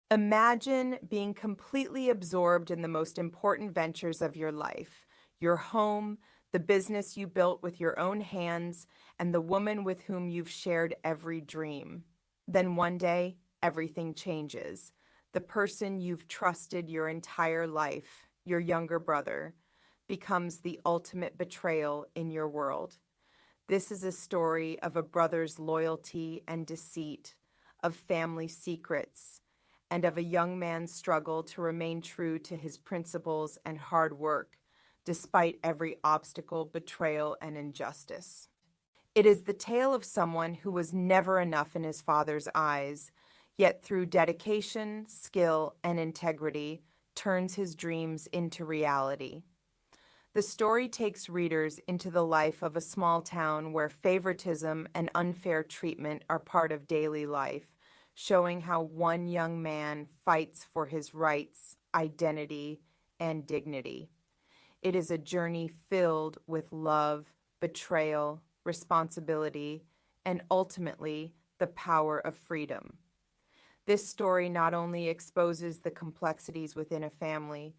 Imagine being completely absorbed in the most important ventures of your life, your home, the business you built with your own hands, and the woman with whom you've shared every dream. Then one day, everything changes. The person you've trusted your entire life, your younger brother, becomes the ultimate betrayal in your world. This is a story of a brother's loyalty and deceit, of family secrets, and of a young man's struggle to remain true to his principles and hard work, despite every obstacle, betrayal, and injustice. It is the tale of someone who was never enough in his father's eyes, yet through dedication, skill, and integrity, turns his dreams into reality. The story takes readers into the life of a small town where favoritism and unfair treatment are part of daily life, showing how one young man fights for his rights, identity, and dignity. It is a journey filled with love, betrayal, responsibility, and ultimately the power of freedom. This story not only exposes the complexities within a family,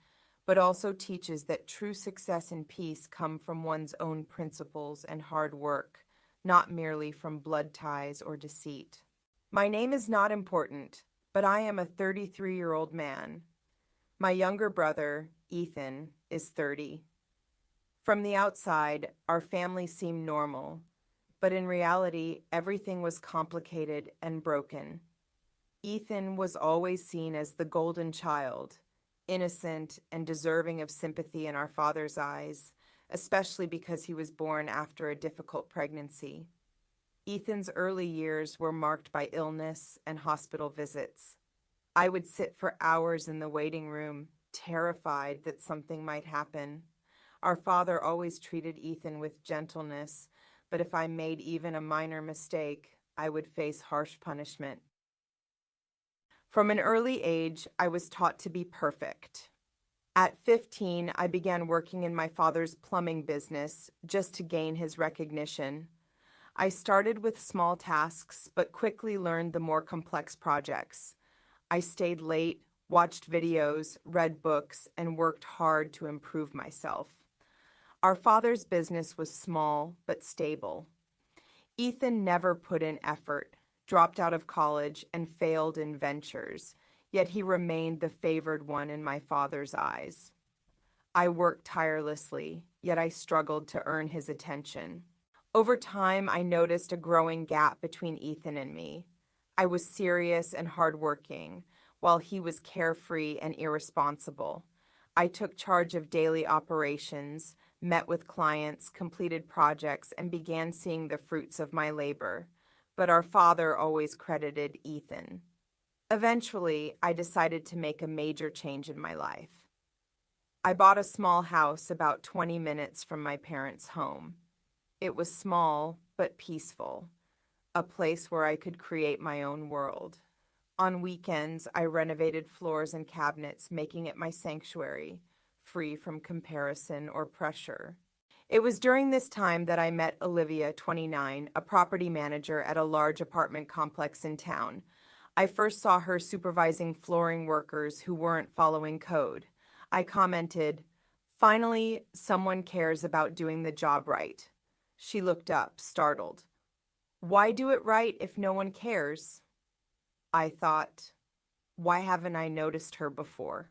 but also teaches that true success and peace come from one's own principles and hard work, not merely from blood ties or deceit. My name is not important, but I am a 33-year-old man. My younger brother, Ethan, is 30. From the outside, our family seemed normal, but in reality, everything was complicated and broken. Ethan was always seen as the golden child, innocent and deserving of sympathy in our father's eyes, especially because he was born after a difficult pregnancy. Ethan's early years were marked by illness and hospital visits. I would sit for hours in the waiting room, terrified that something might happen. Our father always treated Ethan with gentleness, but if I made even a minor mistake, I would face harsh punishment. From an early age, I was taught to be perfect. At 15, I began working in my father's plumbing business just to gain his recognition. I started with small tasks, but quickly learned the more complex projects. I stayed late, watched videos, read books, and worked hard to improve myself. Our father's business was small but stable. Ethan never put in effort, dropped out of college, and failed in ventures, yet he remained the favored one in my father's eyes. I worked tirelessly, yet I struggled to earn his attention. Over time, I noticed a growing gap between Ethan and me. I was serious and hardworking, while he was carefree and irresponsible. I took charge of daily operations, met with clients, completed projects, and began seeing the fruits of my labor. But our father always credited Ethan. Eventually, I decided to make a major change in my life. I bought a small house about 20 minutes from my parents' home. It was small but peaceful, a place where I could create my own world. On weekends, I renovated floors and cabinets, making it my sanctuary, free from comparison or pressure. It was during this time that I met Olivia, 29, a property manager at a large apartment complex in town. I first saw her supervising flooring workers who weren't following code. I commented, "Finally, someone cares about doing the job right." She looked up, startled. "Why do it right if no one cares?" I thought, why haven't I noticed her before?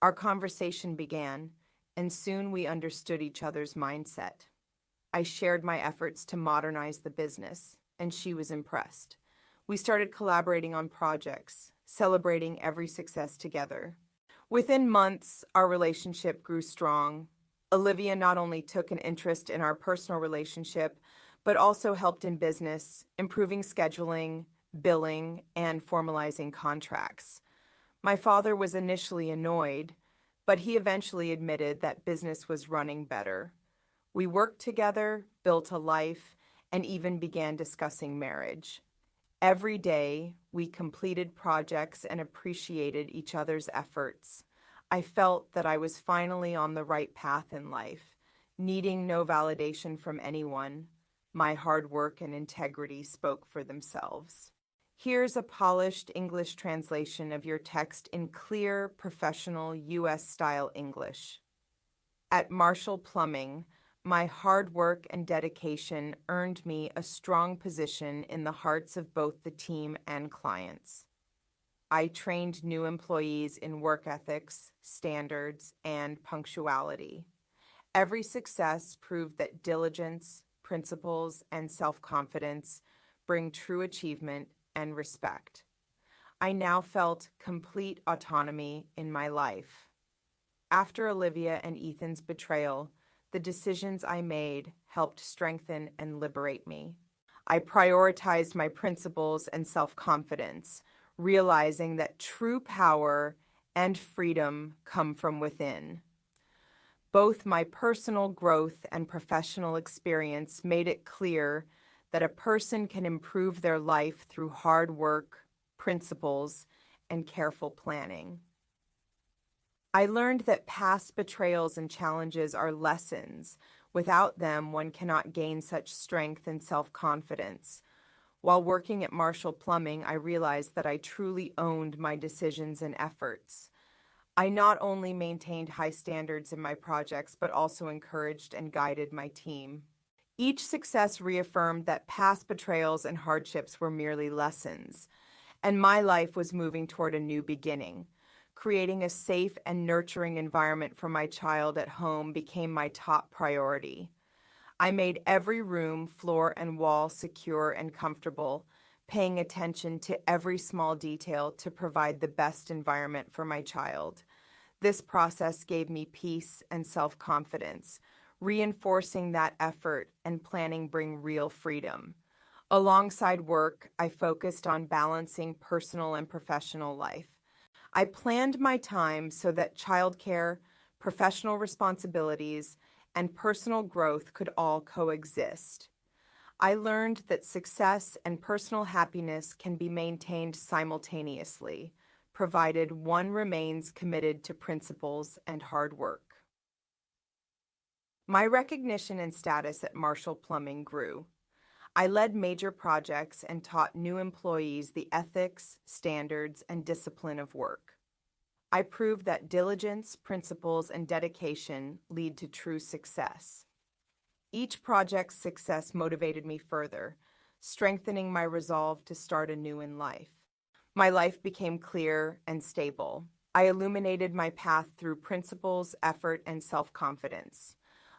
Our conversation began, and soon we understood each other's mindset. I shared my efforts to modernize the business, and she was impressed. We started collaborating on projects, celebrating every success together. Within months, our relationship grew strong. Olivia not only took an interest in our personal relationship, but also helped in business, improving scheduling, billing, and formalizing contracts. My father was initially annoyed, but he eventually admitted that business was running better. We worked together, built a life, and even began discussing marriage. Every day, we completed projects and appreciated each other's efforts. I felt that I was finally on the right path in life, needing no validation from anyone. My hard work and integrity spoke for themselves. Here's a polished English translation of your text in clear, professional U.S.-style English. At Marshall Plumbing, my hard work and dedication earned me a strong position in the hearts of both the team and clients. I trained new employees in work ethics, standards, and punctuality. Every success proved that diligence, principles, and self-confidence bring true achievement and respect. I now felt complete autonomy in my life. After Olivia and Ethan's betrayal, the decisions I made helped strengthen and liberate me. I prioritized my principles and self-confidence, realizing that true power and freedom come from within. Both my personal growth and professional experience made it clear that a person can improve their life through hard work, principles, and careful planning. I learned that past betrayals and challenges are lessons. Without them, one cannot gain such strength and self-confidence. While working at Marshall Plumbing, I realized that I truly owned my decisions and efforts. I not only maintained high standards in my projects, but also encouraged and guided my team. Each success reaffirmed that past betrayals and hardships were merely lessons, and my life was moving toward a new beginning. Creating a safe and nurturing environment for my child at home became my top priority. I made every room, floor, and wall secure and comfortable, paying attention to every small detail to provide the best environment for my child. This process gave me peace and self-confidence, reinforcing that effort and planning bring real freedom. Alongside work, I focused on balancing personal and professional life. I planned my time so that childcare, professional responsibilities, and personal growth could all coexist. I learned that success and personal happiness can be maintained simultaneously, provided one remains committed to principles and hard work. My recognition and status at Marshall Plumbing grew. I led major projects and taught new employees the ethics, standards, and discipline of work. I proved that diligence, principles, and dedication lead to true success. Each project's success motivated me further, strengthening my resolve to start anew in life. My life became clear and stable. I illuminated my path through principles, effort, and self-confidence.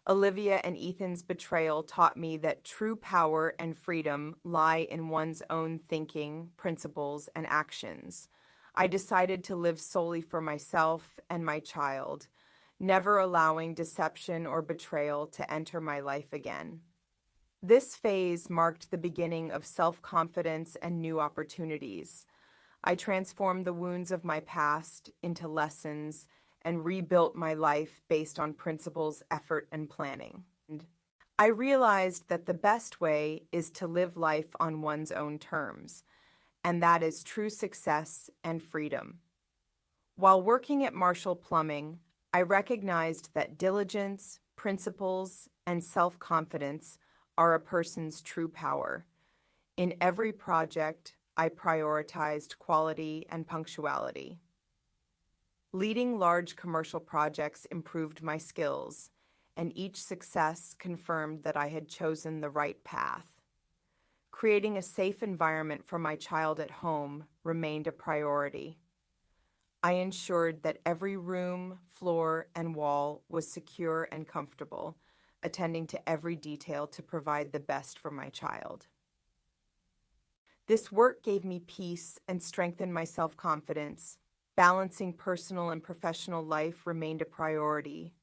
Olivia and Ethan's betrayal taught me that true power and freedom lie in one's own thinking, principles, and actions. I decided to live solely for myself and my child, never allowing deception or betrayal to enter my life again. This phase marked the beginning of self-confidence and new opportunities. I transformed the wounds of my past into lessons and rebuilt my life based on principles, effort, and planning. I realized that the best way is to live life on one's own terms, and that is true success and freedom. While working at Marshall Plumbing, I recognized that diligence, principles, and self-confidence are a person's true power. In every project, I prioritized quality and punctuality. Leading large commercial projects improved my skills, and each success confirmed that I had chosen the right path. Creating a safe environment for my child at home remained a priority. I ensured that every room, floor, and wall was secure and comfortable, attending to every detail to provide the best for my child. This work gave me peace and strengthened my self-confidence. Balancing personal and professional life remained a priority.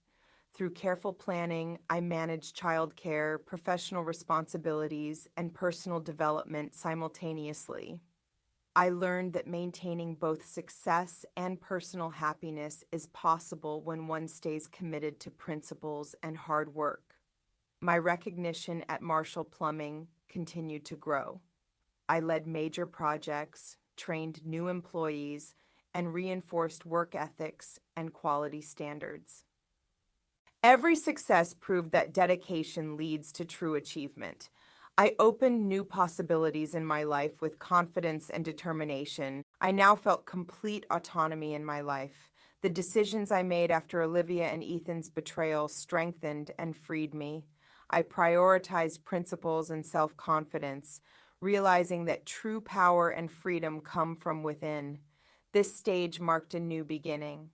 Through careful planning, I managed childcare, professional responsibilities, and personal development simultaneously. I learned that maintaining both success and personal happiness is possible when one stays committed to principles and hard work. My recognition at Marshall Plumbing continued to grow. I led major projects, trained new employees, and reinforced work ethics and quality standards. Every success proved that dedication leads to true achievement. I opened new possibilities in my life with confidence and determination. I now felt complete autonomy in my life. The decisions I made after Olivia and Ethan's betrayal strengthened and freed me. I prioritized principles and self-confidence, realizing that true power and freedom come from within. This stage marked a new beginning.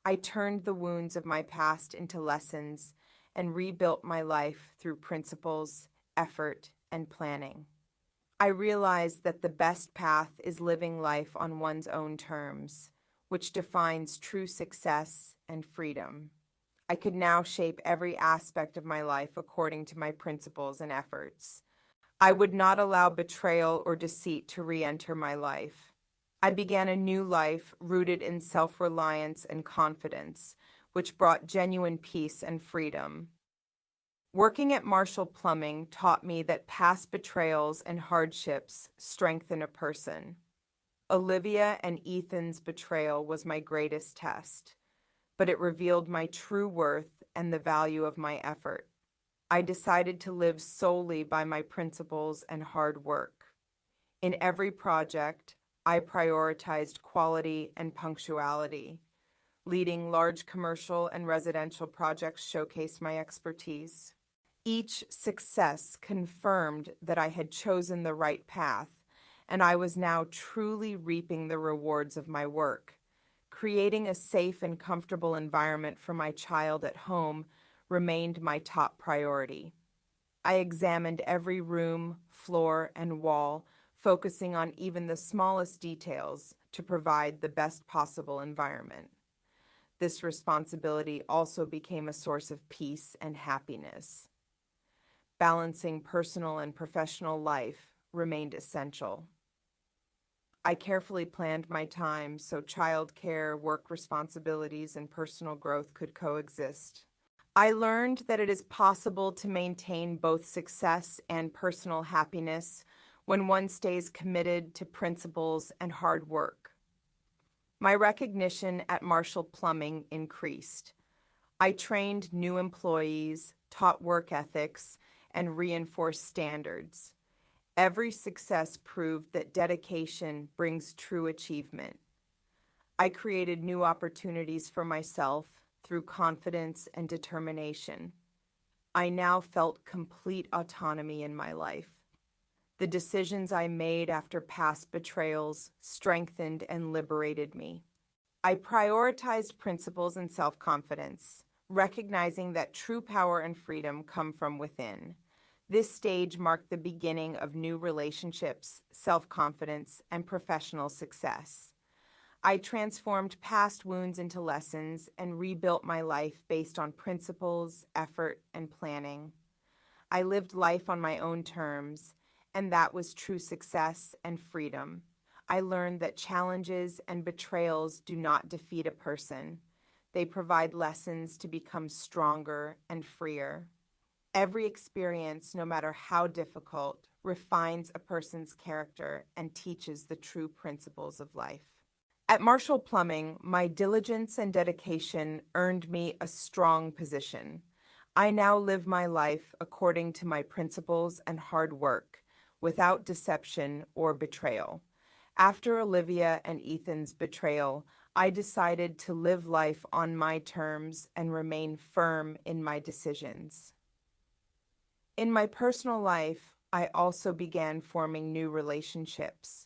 I turned the wounds of my past into lessons and rebuilt my life through principles, effort, and planning. I realized that the best path is living life on one's own terms, which defines true success and freedom. I could now shape every aspect of my life according to my principles and efforts. I would not allow betrayal or deceit to re-enter my life. I began a new life rooted in self-reliance and confidence, which brought genuine peace and freedom. Working at Marshall Plumbing taught me that past betrayals and hardships strengthen a person. Olivia and Ethan's betrayal was my greatest test, but it revealed my true worth and the value of my effort. I decided to live solely by my principles and hard work. In every project, I prioritized quality and punctuality. Leading large commercial and residential projects showcased my expertise. Each success confirmed that I had chosen the right path, and I was now truly reaping the rewards of my work. Creating a safe and comfortable environment for my child at home remained my top priority. I examined every room, floor, and wall, focusing on even the smallest details to provide the best possible environment. This responsibility also became a source of peace and happiness. Balancing personal and professional life remained essential. I carefully planned my time so childcare, work responsibilities, and personal growth could coexist. I learned that it is possible to maintain both success and personal happiness when one stays committed to principles and hard work. My recognition at Marshall Plumbing increased. I trained new employees, taught work ethics, and reinforced standards. Every success proved that dedication brings true achievement. I created new opportunities for myself through confidence and determination. I now felt complete autonomy in my life. The decisions I made after past betrayals strengthened and liberated me. I prioritized principles and self-confidence, recognizing that true power and freedom come from within. This stage marked the beginning of new relationships, self-confidence, and professional success. I transformed past wounds into lessons and rebuilt my life based on principles, effort, and planning. I lived life on my own terms, and that was true success and freedom. I learned that challenges and betrayals do not defeat a person. They provide lessons to become stronger and freer. Every experience, no matter how difficult, refines a person's character and teaches the true principles of life. At Marshall Plumbing, my diligence and dedication earned me a strong position. I now live my life according to my principles and hard work, without deception or betrayal. After Olivia and Ethan's betrayal, I decided to live life on my terms and remain firm in my decisions. In my personal life, I also began forming new relationships.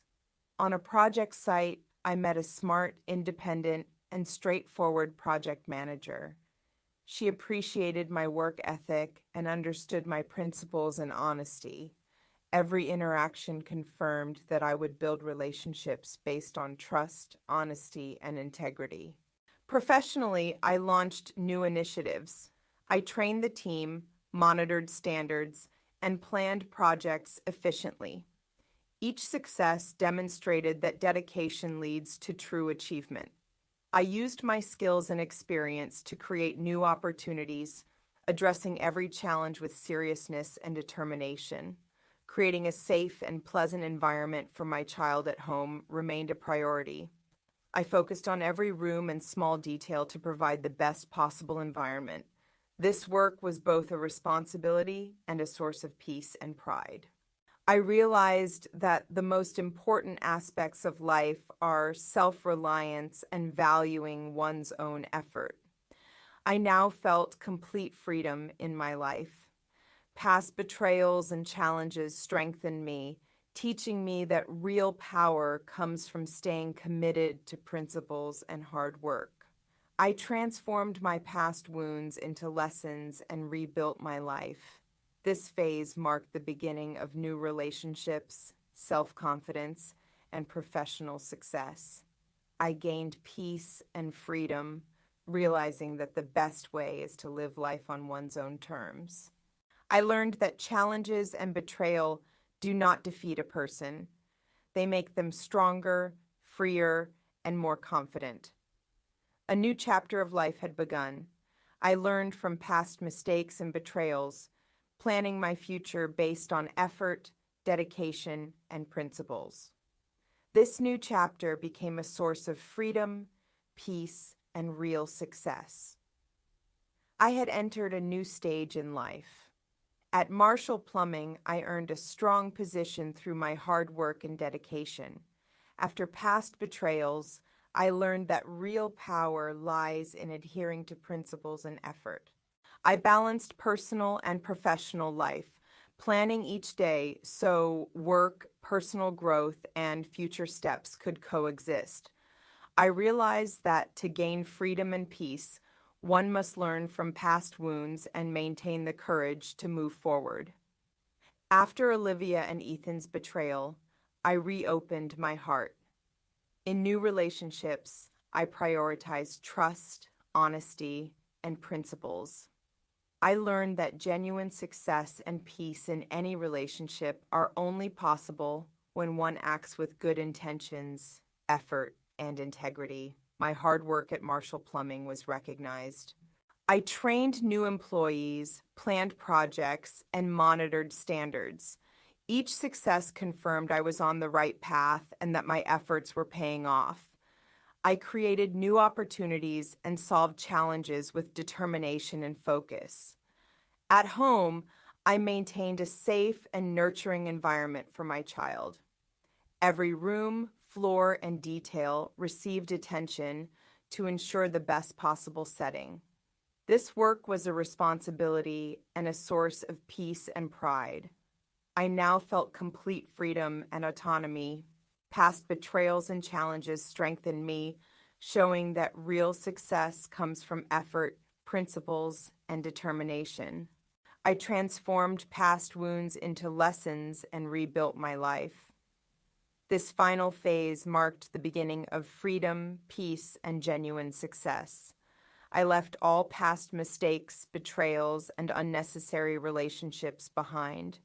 On a project site, I met a smart, independent, and straightforward project manager. She appreciated my work ethic and understood my principles and honesty. Every interaction confirmed that I would build relationships based on trust, honesty, and integrity. Professionally, I launched new initiatives. I trained the team, monitored standards, and planned projects efficiently. Each success demonstrated that dedication leads to true achievement. I used my skills and experience to create new opportunities, addressing every challenge with seriousness and determination. Creating a safe and pleasant environment for my child at home remained a priority. I focused on every room and small detail to provide the best possible environment. This work was both a responsibility and a source of peace and pride. I realized that the most important aspects of life are self-reliance and valuing one's own effort. I now felt complete freedom in my life. Past betrayals and challenges strengthened me, teaching me that real power comes from staying committed to principles and hard work. I transformed my past wounds into lessons and rebuilt my life. This phase marked the beginning of new relationships, self-confidence, and professional success. I gained peace and freedom, realizing that the best way is to live life on one's own terms. I learned that challenges and betrayal do not defeat a person. They make them stronger, freer, and more confident. A new chapter of life had begun. I learned from past mistakes and betrayals, planning my future based on effort, dedication, and principles. This new chapter became a source of freedom, peace, and real success. I had entered a new stage in life. At Marshall Plumbing, I earned a strong position through my hard work and dedication. After past betrayals, I learned that real power lies in adhering to principles and effort. I balanced personal and professional life, planning each day so work, personal growth, and future steps could coexist. I realized that to gain freedom and peace, one must learn from past wounds and maintain the courage to move forward. After Olivia and Ethan's betrayal, I reopened my heart. In new relationships, I prioritized trust, honesty, and principles. I learned that genuine success and peace in any relationship are only possible when one acts with good intentions, effort, and integrity. My hard work at Marshall Plumbing was recognized. I trained new employees, planned projects, and monitored standards. Each success confirmed I was on the right path and that my efforts were paying off. I created new opportunities and solved challenges with determination and focus. At home, I maintained a safe and nurturing environment for my child. Every room, floor, and detail received attention to ensure the best possible setting. This work was a responsibility and a source of peace and pride. I now felt complete freedom and autonomy. Past betrayals and challenges strengthened me, showing that real success comes from effort, principles, and determination. I transformed past wounds into lessons and rebuilt my life. This final phase marked the beginning of freedom, peace, and genuine success. I left all past mistakes, betrayals, and unnecessary relationships behind.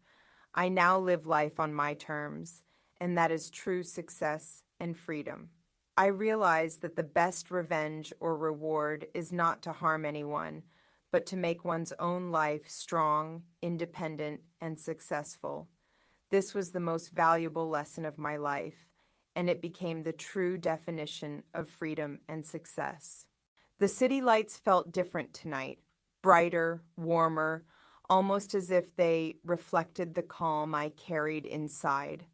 I now live life on my terms, and that is true success and freedom. I realize that the best revenge or reward is not to harm anyone, but to make one's own life strong, independent, and successful. This was the most valuable lesson of my life, and it became the true definition of freedom and success. The city lights felt different tonight, brighter, warmer, almost as if they reflected the calm I carried inside.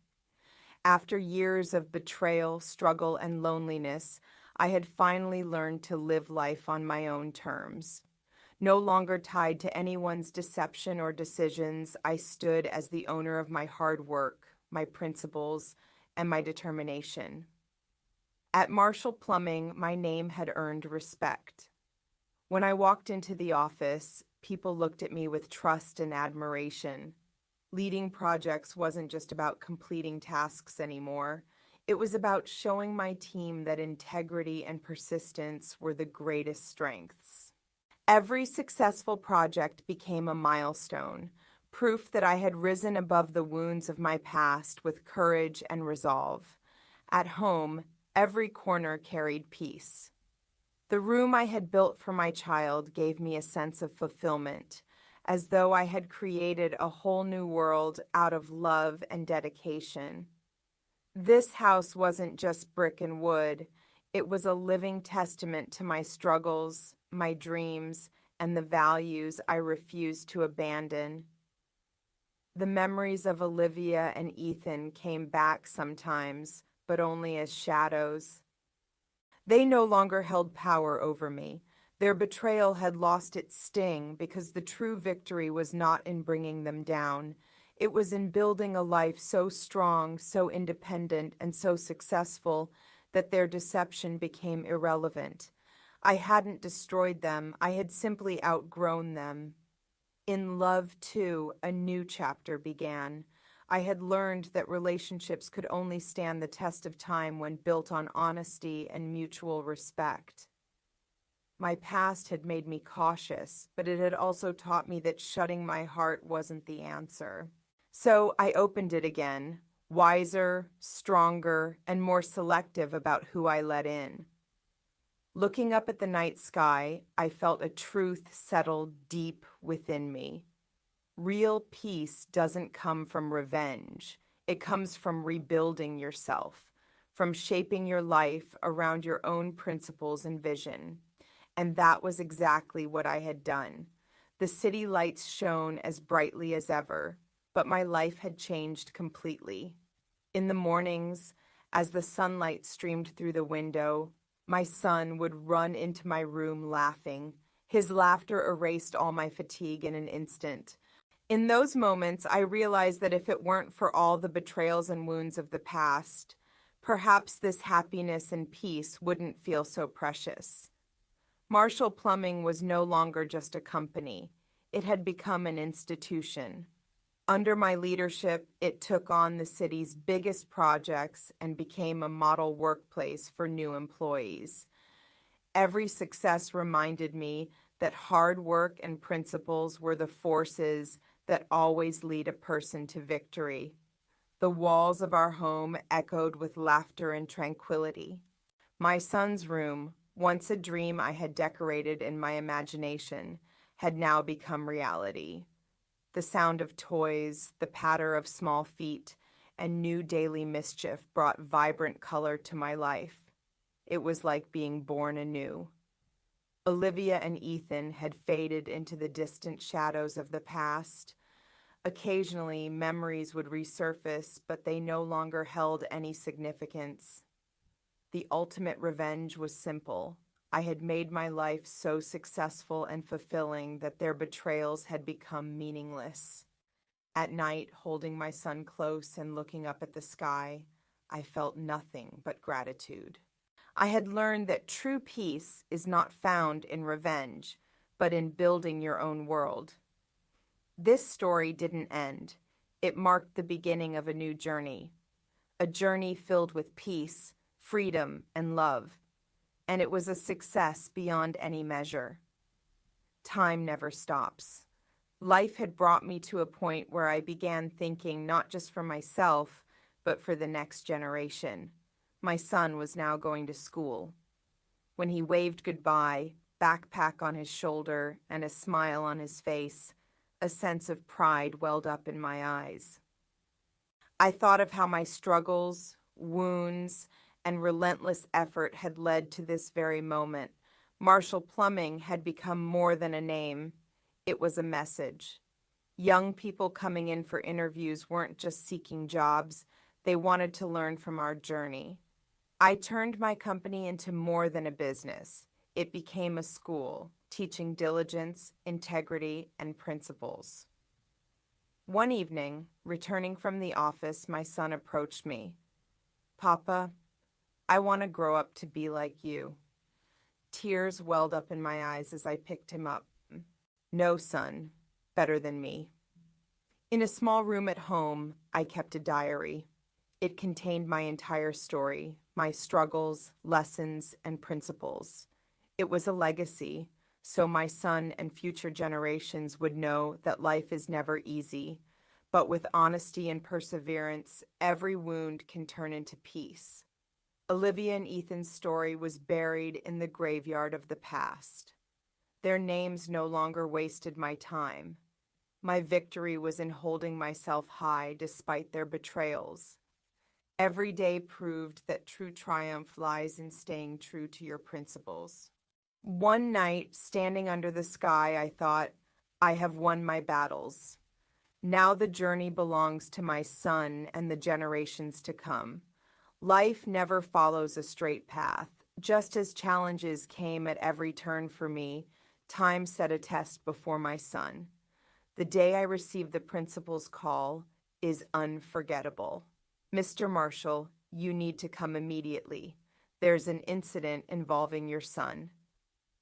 After years of betrayal, struggle, and loneliness, I had finally learned to live life on my own terms. No longer tied to anyone's deception or decisions, I stood as the owner of my hard work, my principles, and my determination. At Marshall Plumbing, my name had earned respect. When I walked into the office, people looked at me with trust and admiration. Leading projects wasn't just about completing tasks anymore. It was about showing my team that integrity and persistence were the greatest strengths. Every successful project became a milestone, proof that I had risen above the wounds of my past with courage and resolve. At home, every corner carried peace. The room I had built for my child gave me a sense of fulfillment, as though I had created a whole new world out of love and dedication. This house wasn't just brick and wood. It was a living testament to my struggles, my dreams, and the values I refused to abandon. The memories of Olivia and Ethan came back sometimes, but only as shadows. They no longer held power over me. Their betrayal had lost its sting because the true victory was not in bringing them down. It was in building a life so strong, so independent, and so successful that their deception became irrelevant. I hadn't destroyed them. I had simply outgrown them. In love, too, a new chapter began. I had learned that relationships could only stand the test of time when built on honesty and mutual respect. My past had made me cautious, but it had also taught me that shutting my heart wasn't the answer. So I opened it again, wiser, stronger, and more selective about who I let in. Looking up at the night sky, I felt a truth settle deep within me. Real peace doesn't come from revenge. It comes from rebuilding yourself, from shaping your life around your own principles and vision. And that was exactly what I had done. The city lights shone as brightly as ever, but my life had changed completely. In the mornings, as the sunlight streamed through the window, my son would run into my room laughing. His laughter erased all my fatigue in an instant. In those moments, I realized that if it weren't for all the betrayals and wounds of the past, perhaps this happiness and peace wouldn't feel so precious. Marshall Plumbing was no longer just a company. It had become an institution. Under my leadership, it took on the city's biggest projects and became a model workplace for new employees. Every success reminded me that hard work and principles were the forces that always lead a person to victory. The walls of our home echoed with laughter and tranquility. My son's room, once a dream I had decorated in my imagination, had now become reality. The sound of toys, the patter of small feet, and new daily mischief brought vibrant color to my life. It was like being born anew. Olivia and Ethan had faded into the distant shadows of the past. Occasionally, memories would resurface, but they no longer held any significance. The ultimate revenge was simple. I had made my life so successful and fulfilling that their betrayals had become meaningless. At night, holding my son close and looking up at the sky, I felt nothing but gratitude. I had learned that true peace is not found in revenge, but in building your own world. This story didn't end. It marked the beginning of a new journey, a journey filled with peace, freedom, and love. And it was a success beyond any measure. Time never stops. Life had brought me to a point where I began thinking not just for myself, but for the next generation. My son was now going to school. When he waved goodbye, backpack on his shoulder and a smile on his face, a sense of pride welled up in my eyes. I thought of how my struggles, wounds, and relentless effort had led to this very moment. Marshall Plumbing had become more than a name. It was a message. Young people coming in for interviews weren't just seeking jobs. They wanted to learn from our journey. I turned my company into more than a business. It became a school, teaching diligence, integrity, and principles. One evening, returning from the office, my son approached me. "Papa, I want to grow up to be like you." Tears welled up in my eyes as I picked him up. "No, son, better than me." In a small room at home, I kept a diary. It contained my entire story, my struggles, lessons, and principles. It was a legacy, so my son and future generations would know that life is never easy, but with honesty and perseverance, every wound can turn into peace. Olivia and Ethan's story was buried in the graveyard of the past. Their names no longer wasted my time. My victory was in holding myself high despite their betrayals. Every day proved that true triumph lies in staying true to your principles. One night, standing under the sky, I thought, I have won my battles. Now the journey belongs to my son and the generations to come. Life never follows a straight path. Just as challenges came at every turn for me, time set a test before my son. The day I received the principal's call is unforgettable. Mr. Marshall, you need to come immediately. There's an incident involving your son.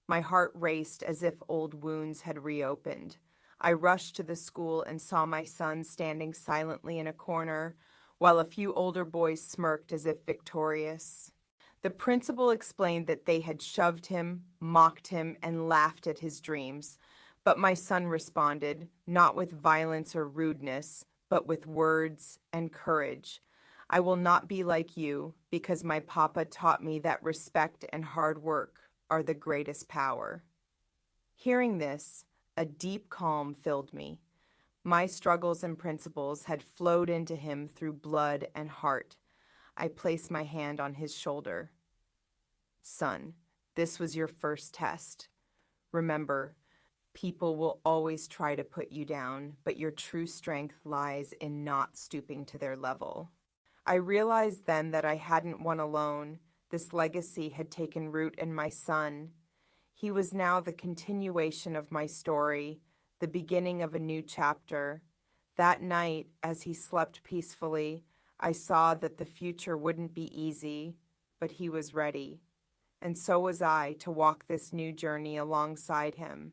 My heart raced as if old wounds had reopened. I rushed to the school and saw my son standing silently in a corner, while a few older boys smirked as if victorious. The principal explained that they had shoved him, mocked him, and laughed at his dreams. But my son responded, not with violence or rudeness, but with words and courage. I will not be like you, because my papa taught me that respect and hard work are the greatest power. Hearing this, a deep calm filled me. My struggles and principles had flowed into him through blood and heart. I placed my hand on his shoulder. Son, this was your first test. Remember, people will always try to put you down, but your true strength lies in not stooping to their level. I realized then that I hadn't won alone. This legacy had taken root in my son. He was now the continuation of my story, the beginning of a new chapter. That night, as he slept peacefully, I saw that the future wouldn't be easy, but he was ready. And so was I to walk this new journey alongside him.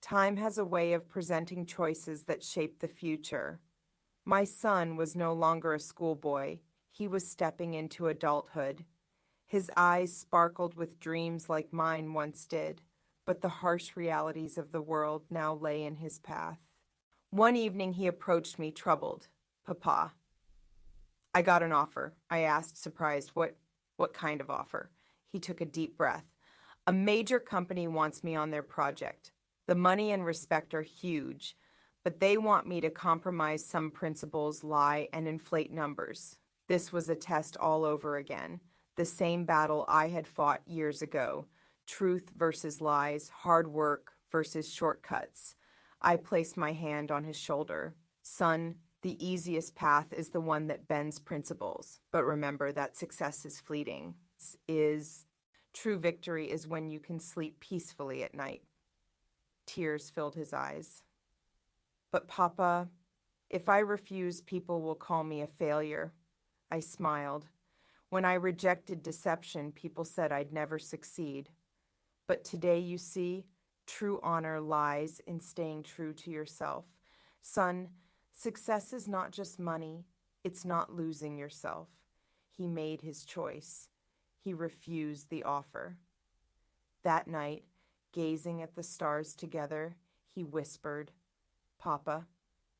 Time has a way of presenting choices that shape the future. My son was no longer a schoolboy. He was stepping into adulthood. His eyes sparkled with dreams like mine once did, but the harsh realities of the world now lay in his path. One evening he approached me troubled. Papa, I got an offer. I asked, surprised, what kind of offer? He took a deep breath. A major company wants me on their project. The money and respect are huge, but they want me to compromise some principles, lie, and inflate numbers. This was a test all over again. The same battle I had fought years ago. Truth versus lies, hard work versus shortcuts. I placed my hand on his shoulder. Son, the easiest path is the one that bends principles. But remember that success is fleeting. True victory is when you can sleep peacefully at night. Tears filled his eyes. But Papa, if I refuse, people will call me a failure. I smiled. When I rejected deception, people said I'd never succeed. But today, you see, true honor lies in staying true to yourself. Son, success is not just money. It's not losing yourself. He made his choice. He refused the offer. That night, gazing at the stars together, he whispered, Papa,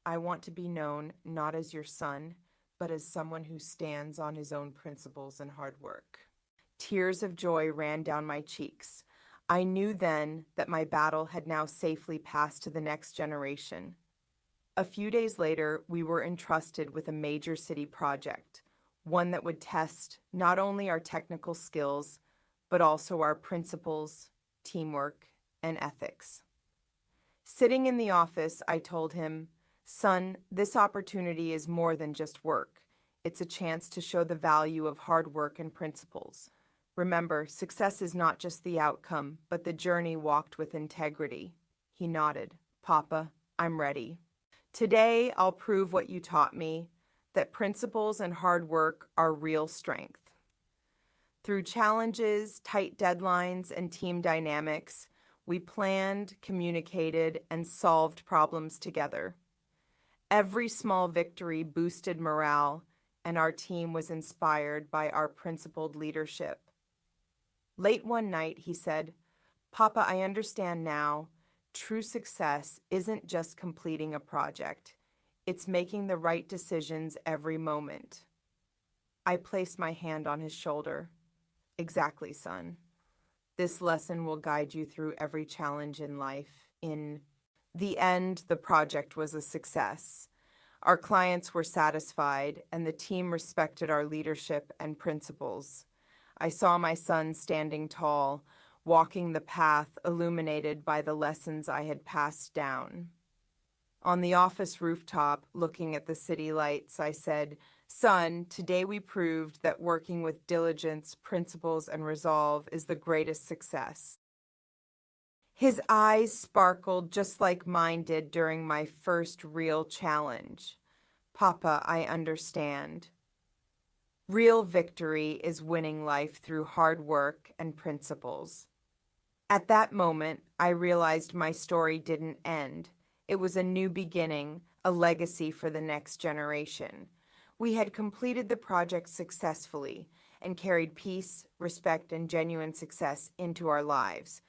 I want to be known not as your son, but as someone who stands on his own principles and hard work. Tears of joy ran down my cheeks. I knew then that my battle had now safely passed to the next generation. A few days later, we were entrusted with a major city project, one that would test not only our technical skills, but also our principles, teamwork, and ethics. Sitting in the office, I told him, Son, this opportunity is more than just work. It's a chance to show the value of hard work and principles. Remember, success is not just the outcome, but the journey walked with integrity. He nodded. Papa, I'm ready. Today, I'll prove what you taught me, that principles and hard work are real strength. Through challenges, tight deadlines, and team dynamics, we planned, communicated, and solved problems together. Every small victory boosted morale, and our team was inspired by our principled leadership. Late one night, he said, Papa, I understand now, true success isn't just completing a project. It's making the right decisions every moment. I placed my hand on his shoulder. Exactly, son. This lesson will guide you through every challenge in life. In the end, the project was a success. Our clients were satisfied, and the team respected our leadership and principles. I saw my son standing tall, walking the path illuminated by the lessons I had passed down. On the office rooftop, looking at the city lights, I said, "Son, today we proved that working with diligence, principles, and resolve is the greatest success." His eyes sparkled just like mine did during my first real challenge. "Papa, I understand. Real victory is winning life through hard work and principles." At that moment, I realized my story didn't end. It was a new beginning, a legacy for the next generation. We had completed the project successfully and carried peace, respect, and genuine success into our lives.